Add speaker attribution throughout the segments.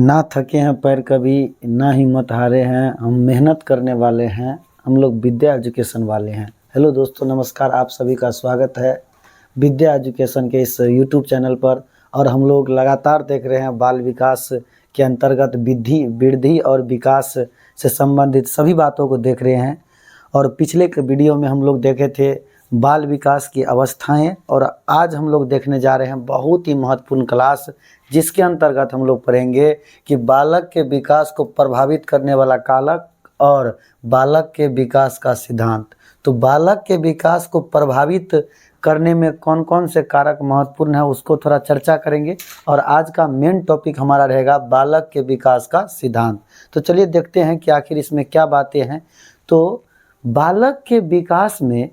Speaker 1: ना थके हैं पैर कभी, ना हिम्मत हारे हैं, हम मेहनत करने वाले हैं, हम लोग विद्या एजुकेशन वाले हैं। हेलो दोस्तों, नमस्कार। आप सभी का स्वागत है विद्या एजुकेशन के इस यूट्यूब चैनल पर। और हम लोग लगातार देख रहे हैं बाल विकास के अंतर्गत वृद्धि और विकास से संबंधित सभी बातों को देख रहे हैं। और पिछले के वीडियो में हम लोग देखे थे बाल विकास की अवस्थाएं, और आज हम लोग देखने जा रहे हैं बहुत ही महत्वपूर्ण क्लास, जिसके अंतर्गत हम लोग पढ़ेंगे कि बालक के विकास को प्रभावित करने वाला कारक और बालक के विकास का सिद्धांत। तो बालक के विकास को प्रभावित करने में कौन कौन से कारक महत्वपूर्ण है उसको थोड़ा चर्चा करेंगे। और आज का मेन टॉपिक हमारा रहेगा बालक के विकास का सिद्धांत। तो चलिए देखते हैं कि आखिर इसमें क्या बातें हैं। तो बालक के विकास में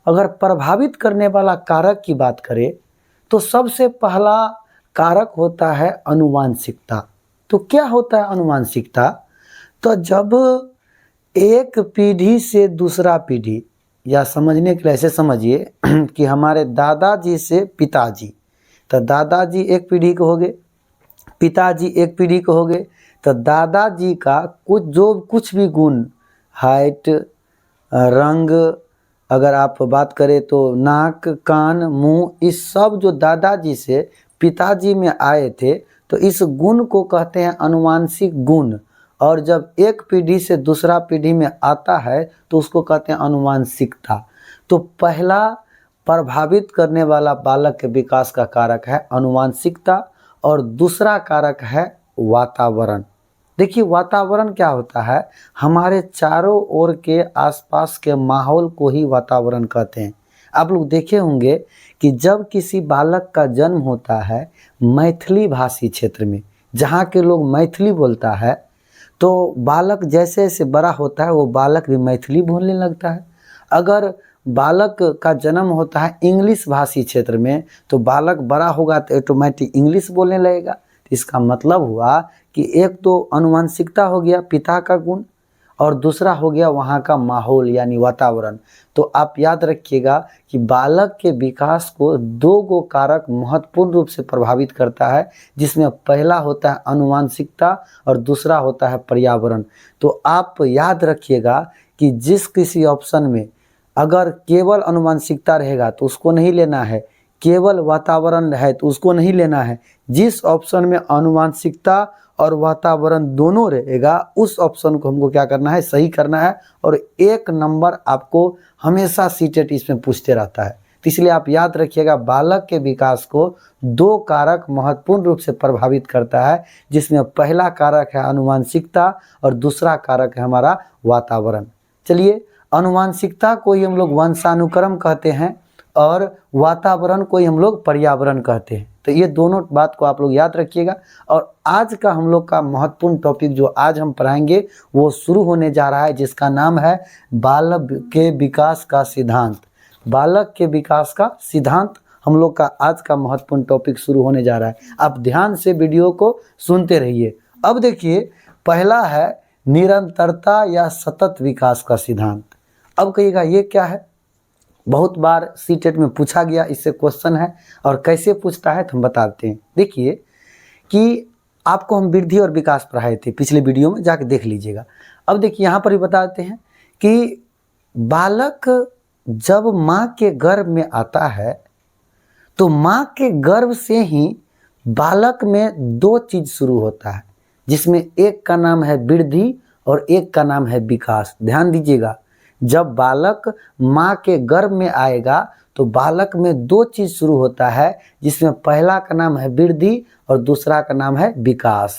Speaker 1: अगर प्रभावित करने वाला कारक की बात करें तो सबसे पहला कारक होता है अनुवांशिकता। तो क्या होता है अनुवांशिकता? तो जब एक पीढ़ी से दूसरा पीढ़ी, या समझने के लिए ऐसे समझिए कि हमारे दादाजी से पिताजी, तो दादाजी एक पीढ़ी के हो गए, पिताजी एक पीढ़ी के हो गए, तो दादाजी का कुछ भी गुण, हाइट, रंग, अगर आप बात करें तो नाक, कान, मुंह, इस सब जो दादाजी से पिताजी में आए थे, तो इस गुण को कहते हैं अनुवांशिक गुण। और जब एक पीढ़ी से दूसरा पीढ़ी में आता है तो उसको कहते हैं अनुवांशिकता। तो पहला प्रभावित करने वाला बालक के विकास का कारक है अनुवांशिकता, और दूसरा कारक है वातावरण। देखिए वातावरण क्या होता है? हमारे चारों ओर के आसपास के माहौल को ही वातावरण कहते हैं। आप लोग देखे होंगे कि जब किसी बालक का जन्म होता है मैथिली भाषी क्षेत्र में, जहाँ के लोग मैथिली बोलता है, तो बालक जैसे जैसे बड़ा होता है वो बालक भी मैथिली बोलने लगता है। अगर बालक का जन्म होता है इंग्लिश भाषी क्षेत्र में, तो बालक बड़ा होगा तो ऑटोमेटिक इंग्लिश बोलने लगेगा। इसका मतलब हुआ कि एक तो अनुवांशिकता हो गया पिता का गुण, और दूसरा हो गया वहाँ का माहौल यानी वातावरण। तो आप याद रखिएगा कि बालक के विकास को दो गो कारक महत्वपूर्ण रूप से प्रभावित करता है, जिसमें पहला होता है अनुवांशिकता और दूसरा होता है पर्यावरण। तो आप याद रखिएगा कि जिस किसी ऑप्शन में अगर केवल अनुवांशिकता रहेगा तो उसको नहीं लेना है, केवल वातावरण है तो उसको नहीं लेना है। जिस ऑप्शन में अनुवांशिकता और वातावरण दोनों रहेगा उस ऑप्शन को हमको क्या करना है, सही करना है। और 1 नंबर आपको हमेशा सीटेट इसमें पूछते रहता है। तो इसलिए आप याद रखिएगा बालक के विकास को 2 कारक महत्वपूर्ण रूप से प्रभावित करता है, जिसमें पहला कारक है अनुवांशिकता और दूसरा कारक है हमारा वातावरण। चलिए, अनुवांशिकता को ही हम लोग वंशानुक्रम कहते हैं और वातावरण को ही हम लोग पर्यावरण कहते हैं। तो ये दोनों बात को आप लोग याद रखिएगा। और आज का हम लोग का महत्वपूर्ण टॉपिक जो आज हम पढ़ाएंगे वो शुरू होने जा रहा है, जिसका नाम है बालक के विकास का सिद्धांत। बालक के विकास का सिद्धांत हम लोग का आज का महत्वपूर्ण टॉपिक शुरू होने जा रहा है। आप ध्यान से वीडियो को सुनते रहिए। अब देखिए, पहला है निरंतरता या सतत विकास का सिद्धांत। अब कहिएगा ये क्या है? बहुत बार सीटेट में पूछा गया, इससे क्वेश्चन है। और कैसे पूछता है तो हम बताते हैं। देखिए कि आपको हम वृद्धि और विकास पढ़ाए थे पिछले वीडियो में, जाके देख लीजिएगा। अब देखिए यहाँ पर भी बताते हैं कि बालक जब माँ के गर्भ में आता है तो माँ के गर्भ से ही बालक में 2 चीज शुरू होता है, जिसमें एक का नाम है वृद्धि और एक का नाम है विकास। ध्यान दीजिएगा, जब बालक माँ के गर्भ में आएगा तो बालक में 2 चीज शुरू होता है, जिसमें पहला का नाम है वृद्धि और दूसरा का नाम है विकास।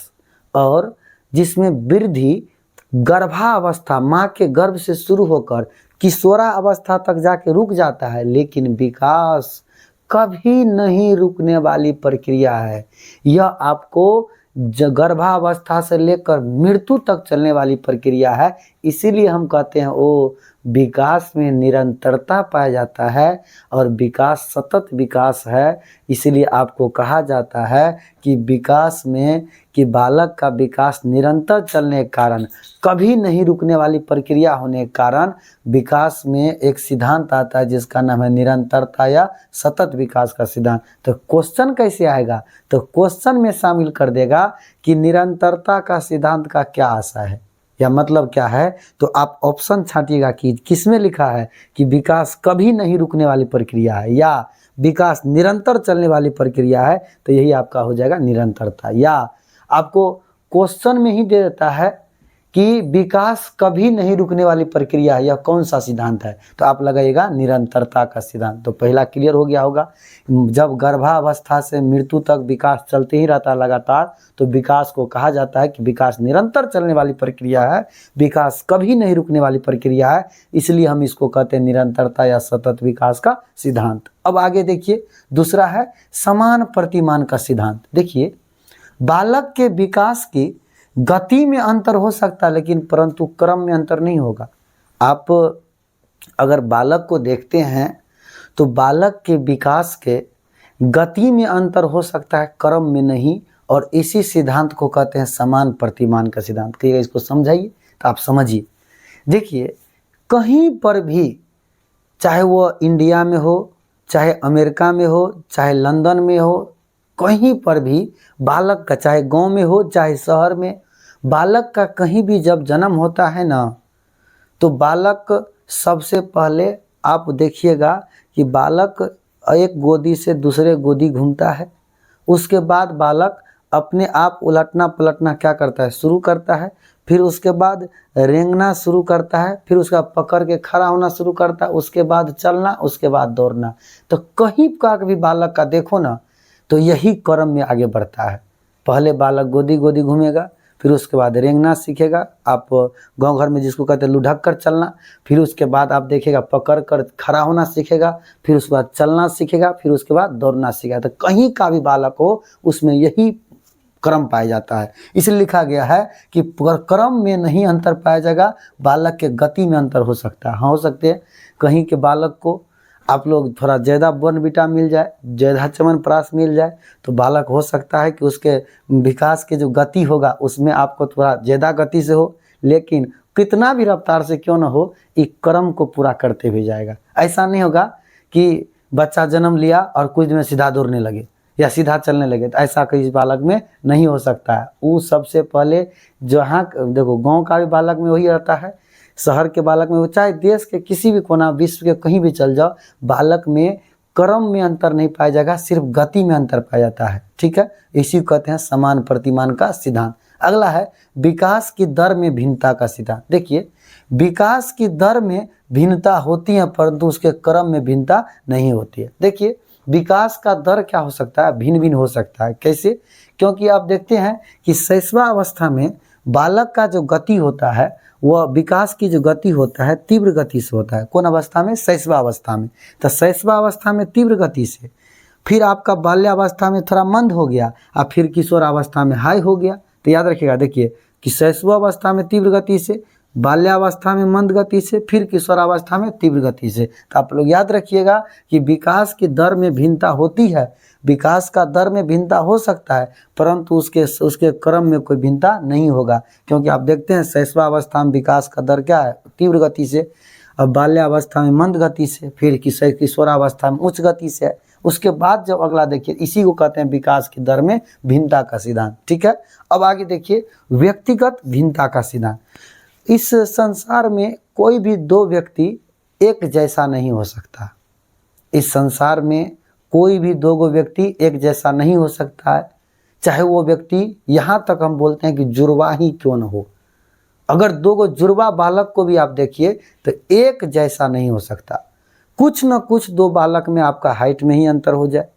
Speaker 1: और जिसमें वृद्धि गर्भावस्था, माँ के गर्भ से शुरू होकर किशोरा अवस्था तक जाके रुक जाता है, लेकिन विकास कभी नहीं रुकने वाली प्रक्रिया है। यह आपको गर्भावस्था से लेकर मृत्यु तक चलने वाली प्रक्रिया है। इसीलिए हम कहते हैं ओ विकास में निरंतरता पाया जाता है और विकास सतत विकास है। इसलिए आपको कहा जाता है कि विकास में कि बालक का विकास निरंतर चलने के कारण, कभी नहीं रुकने वाली प्रक्रिया होने के कारण विकास में एक सिद्धांत आता है जिसका नाम है निरंतरता या सतत विकास का सिद्धांत। तो क्वेश्चन कैसे आएगा, तो क्वेश्चन में शामिल कर देगा कि निरंतरता का सिद्धांत का क्या आशा है या मतलब क्या है। तो आप ऑप्शन छांटिएगा कि किसमें लिखा है कि विकास कभी नहीं रुकने वाली प्रक्रिया है या विकास निरंतर चलने वाली प्रक्रिया है, तो यही आपका हो जाएगा निरंतरता। या आपको क्वेश्चन में ही दे देता है कि विकास कभी नहीं रुकने वाली प्रक्रिया है, यह कौन सा सिद्धांत है, तो आप लगाइएगा निरंतरता का सिद्धांत। तो पहला क्लियर हो गया होगा। जब गर्भावस्था से मृत्यु तक विकास चलते ही रहता है लगातार, तो विकास को कहा जाता है कि विकास निरंतर चलने वाली प्रक्रिया है, विकास कभी नहीं रुकने वाली प्रक्रिया है, इसलिए हम इसको कहते हैं निरंतरता या सतत विकास का सिद्धांत। अब आगे देखिए, दूसरा है समान प्रतिमान का सिद्धांत। देखिए, बालक के विकास की गति में अंतर हो सकता है लेकिन परंतु क्रम में अंतर नहीं होगा। आप अगर बालक को देखते हैं तो बालक के विकास के गति में अंतर हो सकता है, क्रम में नहीं, और इसी सिद्धांत को कहते हैं समान प्रतिमान का सिद्धांत। कहिएगा इसको समझाइए तो आप समझिए। देखिए, कहीं पर भी, चाहे वो इंडिया में हो, चाहे अमेरिका में हो, चाहे लंदन में हो, कहीं पर भी बालक का, चाहे गांव में हो चाहे शहर में, बालक का कहीं भी जब जन्म होता है ना, तो बालक सबसे पहले आप देखिएगा कि बालक एक गोदी से दूसरे गोदी घूमता है। उसके बाद बालक अपने आप उलटना पलटना क्या करता है, शुरू करता है। फिर उसके बाद रेंगना शुरू करता है, फिर उसका पकड़ के खड़ा होना शुरू करता है, उसके बाद चलना, उसके बाद दौड़ना। तो कहीं का भी बालक का देखो ना, तो यही क्रम में आगे बढ़ता है। पहले बालक गोदी गोदी घूमेगा, फिर उसके बाद रेंगना सीखेगा, आप गांव घर में जिसको कहते हैं लुढ़क कर चलना, फिर उसके बाद आप देखिएगा पकड़ कर खड़ा होना सीखेगा, फिर उसके बाद चलना सीखेगा, फिर उसके बाद दौड़ना सीखेगा। तो कहीं का भी बालक हो उसमें यही क्रम पाया जाता है। इसलिए लिखा गया है कि क्रम में नहीं अंतर पाया जाएगा, बालक के गति में अंतर हो सकता है। हाँ, हो सकते हैं कहीं के बालक को आप लोग थोड़ा ज़्यादा बोर्नविटा मिल जाए, ज़्यादा च्यवनप्राश मिल जाए, तो बालक हो सकता है कि उसके विकास की जो गति होगा उसमें आपको थोड़ा ज़्यादा गति से हो, लेकिन कितना भी रफ्तार से क्यों ना हो, एक क्रम को पूरा करते हुए जाएगा। ऐसा नहीं होगा कि बच्चा जन्म लिया और कुछ दिन में सीधा दौड़ने लगे या सीधा चलने लगे, तो ऐसा किसी बालक में नहीं हो सकता है। वो सबसे पहले जहाँ देखो, गाँव का भी बालक में वही रहता है, शहर के बालक में, वो चाहे देश के किसी भी कोना, विश्व के कहीं भी चल जाओ, बालक में क्रम में अंतर नहीं पाया जाएगा, सिर्फ गति में अंतर पाया जाता है। ठीक है, इसी को कहते हैं समान प्रतिमान का सिद्धांत। अगला है विकास की दर में भिन्नता का सिद्धांत। देखिए, विकास की दर में भिन्नता होती है परंतु उसके क्रम में भिन्नता नहीं होती है। देखिए, विकास का दर क्या हो सकता है, भिन्न भिन्न हो सकता है। कैसे? क्योंकि आप देखते हैं कि शैशवावस्था में बालक का जो गति होता है, वह विकास की जो गति होता है तीव्र गति से होता है। कौन अवस्था में? शैशवावस्था में। तो शैशवावस्था में तीव्र गति से, फिर आपका बाल्यावस्था में थोड़ा मंद हो गया और फिर किशोरावस्था में हाई हो गया। तो याद रखिएगा, देखिए कि शैशवावस्था में तीव्र गति से, बाल्यावस्था में मंद गति से, फिर किशोरावस्था में तीव्र गति से। तो आप लोग याद रखिएगा कि विकास की दर में भिन्नता होती है, विकास का दर में भिन्नता हो सकता है परंतु उसके क्रम में कोई भिन्नता नहीं होगा। क्योंकि आप देखते हैं शैशवावस्था में विकास का दर क्या है, तीव्र गति से, अब बाल्यावस्था में मंद गति से, फिर किशोरावस्था में उच्च गति से। उसके बाद जब अगला देखिए, इसी को कहते हैं विकास की दर में भिन्नता का सिद्धांत। ठीक है, अब आगे देखिए व्यक्तिगत भिन्नता का सिद्धांत। इस संसार में कोई भी दो व्यक्ति एक जैसा नहीं हो सकता। इस संसार में कोई भी दो व्यक्ति एक जैसा नहीं हो सकता है, चाहे वो व्यक्ति, यहाँ तक हम बोलते हैं कि जुड़वा ही क्यों न हो। अगर दो जुड़वा बालक को भी आप देखिए तो एक जैसा नहीं हो सकता। कुछ न कुछ दो बालक में आपका हाइट में ही अंतर हो जाए,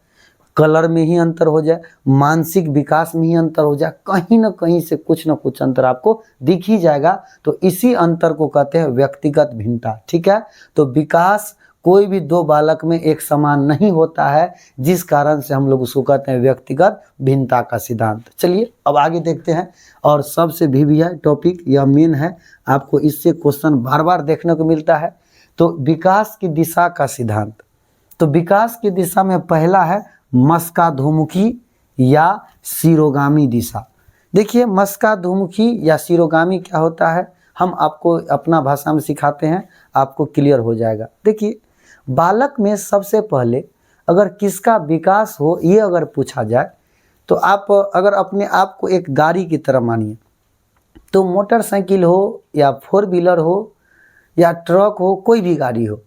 Speaker 1: कलर में ही अंतर हो जाए, मानसिक विकास में ही अंतर हो जाए, कहीं न कहीं से कुछ न कुछ अंतर आपको दिख ही जाएगा। तो इसी अंतर को कहते हैं व्यक्तिगत भिन्नता। ठीक है, तो विकास कोई भी दो बालक में एक समान नहीं होता है, जिस कारण से हम लोग उसको कहते हैं व्यक्तिगत भिन्नता का सिद्धांत। चलिए अब आगे देखते हैं, और सबसे भी है टॉपिक, यह मेन है, आपको इससे क्वेश्चन बार बार देखने को मिलता है। तो विकास की दिशा का सिद्धांत। तो विकास की दिशा में पहला है मस्काधोमुखी या सिरोगामी दिशा। देखिए मस्काधोमुखी या सिरोगामी क्या होता है, हम आपको अपना भाषा में सिखाते हैं, आपको क्लियर हो जाएगा। देखिए बालक में सबसे पहले अगर किसका विकास हो ये अगर पूछा जाए, तो आप अगर अपने आप को एक गाड़ी की तरह मानिए, तो मोटरसाइकिल हो या 4 व्हीलर हो या ट्रक हो, कोई भी गाड़ी हो,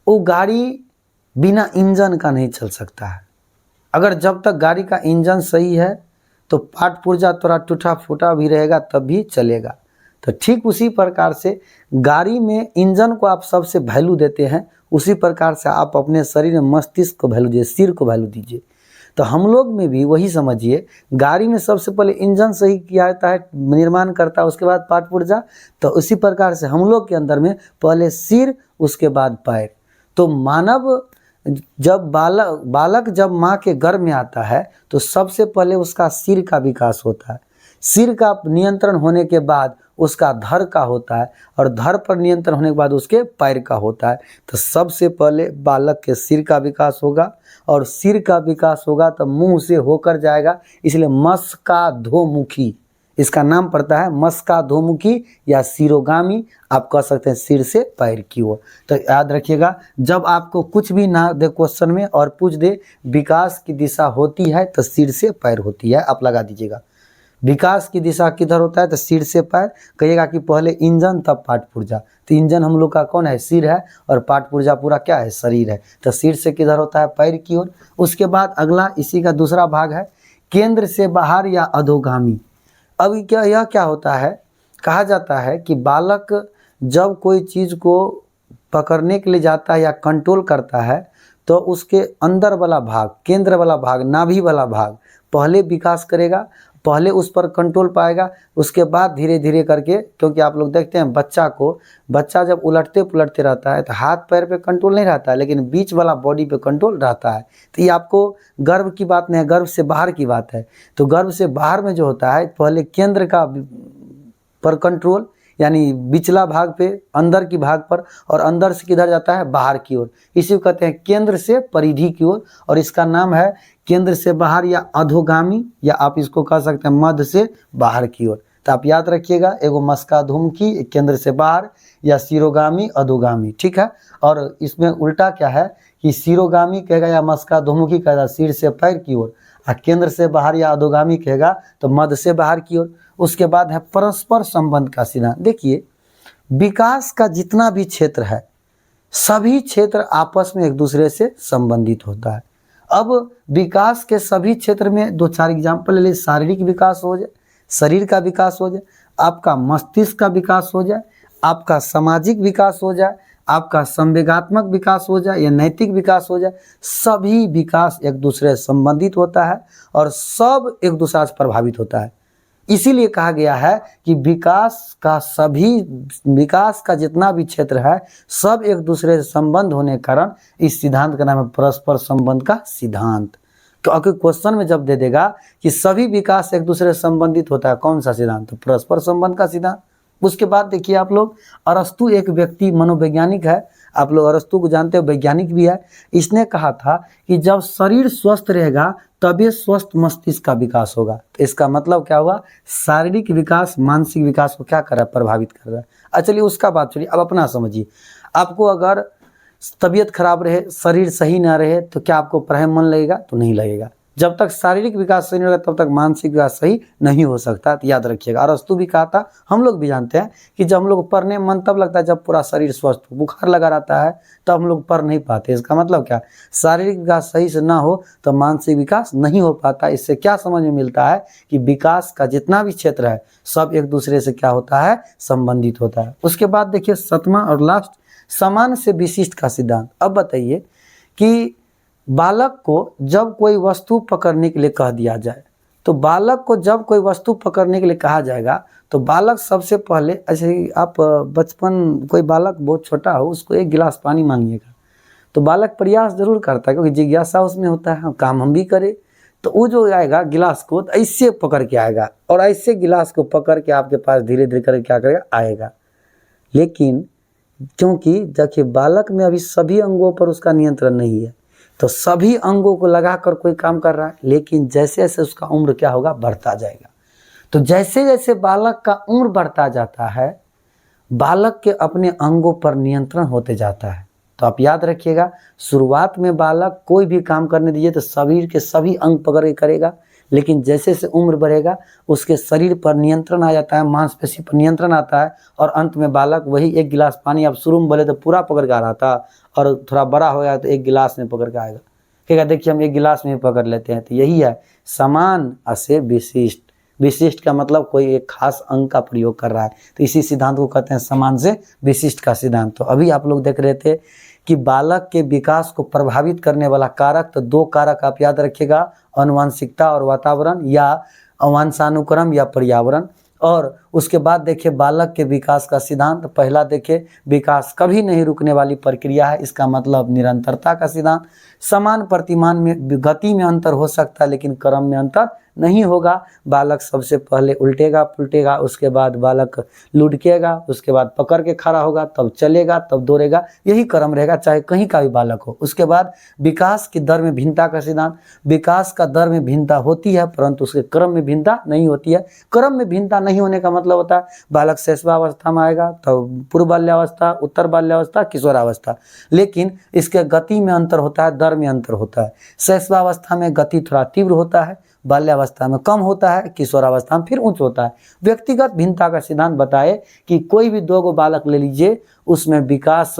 Speaker 1: वो गाड़ी बिना इंजन का नहीं चल सकता है। अगर जब तक गाड़ी का इंजन सही है तो पार्ट पुर्जा थोड़ा टूटा फूटा भी रहेगा तब भी चलेगा। तो ठीक उसी प्रकार से गाड़ी में इंजन को आप सबसे वैल्यू देते हैं, उसी प्रकार से आप अपने शरीर में मस्तिष्क को वैल्यू दीजिए, सिर को वैल्यू दीजिए। तो हम लोग में भी वही समझिए, गाड़ी में सबसे पहले इंजन सही किया जाता है, निर्माण करता है, उसके बाद पार्ट पुर्जा। तो उसी प्रकार से हम लोग के अंदर में पहले सिर, उसके बाद पैर। तो मानव जब बालक जब माँ के गर्भ में आता है तो सबसे पहले उसका सिर का विकास होता है। सिर का नियंत्रण होने के बाद उसका धड़ का होता है, और धड़ पर नियंत्रण होने के बाद उसके पैर का होता है। तो सबसे पहले बालक के सिर का विकास होगा, और सिर का विकास होगा तो मुंह से होकर जाएगा, इसलिए मस्काधोमुखी इसका नाम पड़ता है, मस्काधोमुखी या सिरोगामी, आप कह सकते हैं सिर से पैर की ओर। तो याद रखिएगा, जब आपको कुछ भी ना दे क्वेश्चन में और पूछ दे विकास की दिशा होती है तो सिर से पैर होती है, आप लगा दीजिएगा। विकास की दिशा किधर होता है तो सिर से पैर। कहिएगा कि पहले इंजन तब पार्ट पुर्जा, तो इंजन हम लोग का कौन है, सिर है, और पार्ट पुर्जा पूरा क्या है, शरीर है। तो सिर से किधर होता है, पैर की ओर। उसके बाद अगला इसी का दूसरा भाग है केंद्र से बाहर या अधोगामी। अब यह क्या होता है, कहा जाता है कि बालक जब कोई चीज़ को पकड़ने के लिए जाता है या कंट्रोल करता है, तो उसके अंदर वाला भाग, केंद्र वाला भाग, नाभि वाला भाग पहले विकास करेगा, पहले उस पर कंट्रोल पाएगा, उसके बाद धीरे धीरे करके, क्योंकि आप लोग देखते हैं बच्चा जब उलटते पुलटते रहता है तो हाथ पैर पे कंट्रोल नहीं रहता है, लेकिन बीच वाला बॉडी पे कंट्रोल रहता है। तो ये आपको गर्भ की बात नहीं है, गर्भ से बाहर की बात है। तो गर्भ से बाहर में जो होता है, पहले केंद्र का पर कंट्रोल, यानी बिचला भाग पे, अंदर की भाग पर, और अंदर से किधर जाता है, बाहर की ओर। इसी को कहते हैं केंद्र से परिधि की ओर, और इसका नाम है केंद्र से बाहर या अधोगामी, या आप इसको कह सकते हैं मध्य से बाहर की ओर। तो आप याद रखिएगा, एगो मस्काधोमुखी केंद्र से बाहर, या सिरोगामी अधोगामी, ठीक है। और इसमें उल्टा क्या है कि सिरोगामी कहेगा या मस्काधोमुखी कहेगा सिर से पैर की ओर, और केंद्र से बाहर या अधोगामी कहेगा तो मध्य से बाहर की ओर। उसके बाद है परस्पर संबंध का सिद्धांत। देखिए विकास का जितना भी क्षेत्र है, सभी क्षेत्र आपस में एक दूसरे से संबंधित होता है। अब विकास के सभी क्षेत्र में 2-4 एग्जाम्पल ले लीजिए। शारीरिक विकास हो जाए, शरीर का विकास हो जाए, आपका मस्तिष्क का विकास हो जाए, आपका सामाजिक विकास हो जाए, आपका संवेगात्मक विकास हो जाए या नैतिक विकास हो जाए, सभी विकास एक दूसरे से संबंधित होता है और सब एक दूसरे से प्रभावित होता है। इसीलिए कहा गया है कि विकास का जितना भी क्षेत्र है, सब एक दूसरे से संबंध होने के कारण इस सिद्धांत का नाम है परस्पर संबंध का सिद्धांत। क्योंकि क्वेश्चन में जब दे देगा कि सभी विकास एक दूसरे से संबंधित होता है, कौन सा सिद्धांत, तो परस्पर संबंध का सिद्धांत। उसके बाद देखिए आप लोग, अरस्तु एक व्यक्ति मनोवैज्ञानिक है, आप लोग अरस्तु को जानते हो, वैज्ञानिक भी है। इसने कहा था कि जब शरीर स्वस्थ रहेगा तभी स्वस्थ मस्तिष्क का विकास होगा। तो इसका मतलब क्या हुआ, शारीरिक विकास मानसिक विकास को क्या कर रहा है, प्रभावित कर रहा है। चलिए उसका बात छोड़िए, अब अपना समझिए। आपको अगर तबीयत खराब रहे, शरीर सही ना रहे, तो क्या आपको पढ़ाई मन लगेगा, तो नहीं लगेगा। जब तक शारीरिक विकास सही नहीं होगा तब तक मानसिक विकास सही नहीं हो सकता। तो याद रखिएगा, अरस्तु भी कहा था, हम लोग भी जानते हैं कि जब हम लोग पढ़ने मन तब लगता है जब पूरा शरीर स्वस्थ हो। बुखार लगा रहता है तो हम लोग पढ़ नहीं पाते। इसका मतलब क्या, शारीरिक विकास सही से ना हो तो मानसिक विकास नहीं हो पाता। इससे क्या समझ में मिलता है कि विकास का जितना भी क्षेत्र है सब एक दूसरे से क्या होता है, संबंधित होता है। उसके बाद देखिए 7वां और लास्ट, समान से विशिष्ट का सिद्धांत। अब बताइए कि बालक को जब कोई वस्तु पकड़ने के लिए कह दिया जाए, तो बालक को जब कोई वस्तु पकड़ने के लिए कहा जाएगा तो बालक सबसे पहले, ऐसे ही आप बचपन, कोई बालक बहुत छोटा हो उसको 1 गिलास पानी मांगिएगा तो बालक प्रयास जरूर करता है क्योंकि जिज्ञासा उसमें होता है, काम हम भी करें। तो वो जो आएगा गिलास को तो ऐसे पकड़ के आएगा और ऐसे गिलास को पकड़ के आपके पास धीरे धीरे करके क्या करेगा, आएगा। लेकिन क्योंकि देखिए बालक में अभी सभी अंगों पर उसका नियंत्रण नहीं है, तो सभी अंगों को लगाकर कोई काम कर रहा है, लेकिन जैसे जैसे उसका उम्र क्या होगा, बढ़ता जाएगा। तो जैसे जैसे बालक का उम्र बढ़ता जाता है, बालक के अपने अंगों पर नियंत्रण होते जाता है। तो आप याद रखिएगा, शुरुआत में बालक कोई भी काम करने दीजिए तो शरीर के सभी अंग पकड़ के करेगा, लेकिन जैसे जैसे उम्र बढ़ेगा उसके शरीर पर नियंत्रण आ जाता है, मांसपेशी पर नियंत्रण आता है, और अंत में बालक वही एक गिलास पानी, आप शुरू में बोले तो पूरा पकड़ के आ रहा था और थोड़ा बड़ा हो गया तो एक गिलास में पकड़ के आएगा। कहेगा देखिए हम एक गिलास में पकड़ लेते हैं। तो यही है समान से विशिष्ट। विशिष्ट का मतलब कोई एक खास अंग का प्रयोग कर रहा है, तो इसी सिद्धांत को कहते हैं समान से विशिष्ट का सिद्धांत। तो अभी आप लोग देख रहे थे कि बालक के विकास को प्रभावित करने वाला कारक, तो 2 कारक आप याद रखिएगा, आनुवंशिकता और वातावरण, या वंशानुक्रम या पर्यावरण। और उसके बाद देखिए बालक के विकास का सिद्धांत, पहला देखिए विकास कभी नहीं रुकने वाली प्रक्रिया है, इसका मतलब निरंतरता का सिद्धांत। समान प्रतिमान में गति में अंतर हो सकता है लेकिन क्रम में अंतर नहीं होगा। बालक सबसे पहले उल्टेगा पुलटेगा, उसके बाद बालक लुढ़केगा, उसके बाद पकड़ के खड़ा होगा, तब चलेगा, तब दौड़ेगा, यही क्रम रहेगा चाहे कहीं का भी बालक हो। उसके बाद विकास की दर में भिन्नता का सिद्धांत, विकास का दर में भिन्नता होती है परंतु उसके क्रम में भिन्नता नहीं होती है। क्रम में भिन्नता नहीं होने का मतलब होता है बालक शैशवावस्था में आएगा, तब पूर्व बाल्यावस्था, उत्तर बाल्यावस्था, किशोरावस्था, लेकिन इसके गति में अंतर होता है, दर में अंतर होता है। शैशवावस्था में गति थोड़ा तीव्र होता है, बाल्यावस्था में कम होता है, किशोरावस्था में फिर उच्च होता है। व्यक्तिगत भिन्नता का सिद्धांत बताए कि कोई भी 2 बालक ले लीजिए, उसमें विकास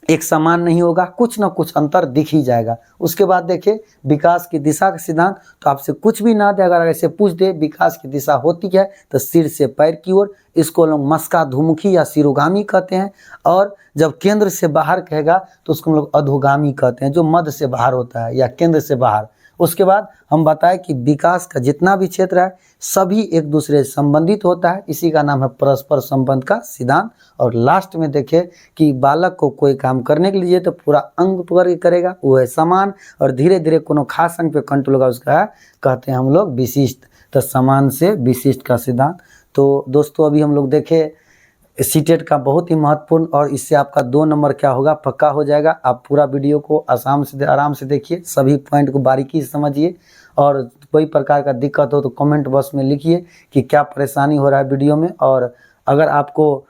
Speaker 1: एक समान नहीं होगा, कुछ ना कुछ अंतर दिख ही जाएगा। उसके बाद देखिए विकास की दिशा का सिद्धांत, तो आपसे कुछ भी ना दे, अगर ऐसे पूछ दे विकास की दिशा होती है तो सिर से पैर की ओर, इसको लोग मस्काधुमुखी या सिरोगामी कहते हैं। और जब केंद्र से बाहर कहेगा तो उसको हम लोग अधोगामी कहते हैं, जो मध्य से बाहर होता है या केंद्र से बाहर। उसके बाद हम बताएं कि विकास का जितना भी क्षेत्र है सभी एक दूसरे से संबंधित होता है, इसी का नाम है परस्पर संबंध का सिद्धांत। और लास्ट में देखिए कि बालक को कोई काम करने के लिए तो पूरा अंग पकड़ के करेगा, वो है समान, और धीरे धीरे कोनो खास अंग पे कंट्रोल होगा, उसका है कहते हैं हम लोग विशिष्ट। तो समान से विशिष्ट का सिद्धांत। तो दोस्तों अभी हम लोग देखे सीटेट का बहुत ही महत्वपूर्ण, और इससे आपका 2 नंबर क्या होगा, पक्का हो जाएगा। आप पूरा वीडियो को आराम से देखिए, सभी पॉइंट को बारीकी से समझिए, और कोई प्रकार का दिक्कत हो तो कमेंट बॉक्स में लिखिए कि क्या परेशानी हो रहा है वीडियो में। और अगर आपको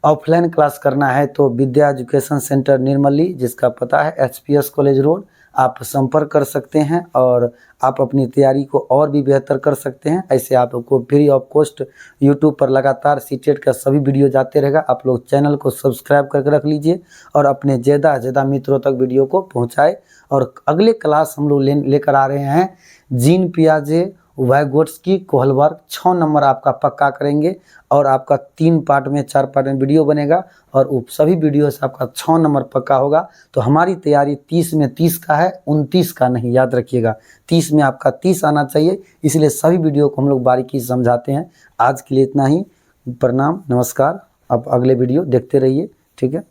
Speaker 1: ऑफलाइन क्लास करना है तो विद्या एजुकेशन सेंटर निर्मली, जिसका पता है HPS कॉलेज रोड, आप संपर्क कर सकते हैं और आप अपनी तैयारी को और भी बेहतर कर सकते हैं। ऐसे आपको फ्री ऑफ कॉस्ट यूट्यूब पर लगातार सीटेट का सभी वीडियो जाते रहेगा। आप लोग चैनल को सब्सक्राइब करके रख लीजिए और अपने ज़्यादा मित्रों तक वीडियो को पहुंचाए। और अगले क्लास हम लोग लेकर आ रहे हैं जीन पियाजे वाइगोट्स्की कोहलबर्ग, 6 नंबर आपका पक्का करेंगे, और आपका 3 पार्ट में 4 पार्ट में वीडियो बनेगा, और सभी वीडियो से आपका 6 नंबर पक्का होगा। तो हमारी तैयारी 30 में 30 का है, 29 का नहीं, याद रखिएगा 30 में आपका 30 आना चाहिए, इसलिए सभी वीडियो को हम लोग बारीकी से समझाते हैं। आज के लिए इतना ही, प्रणाम, नमस्कार। आप अगले वीडियो देखते रहिए, ठीक है।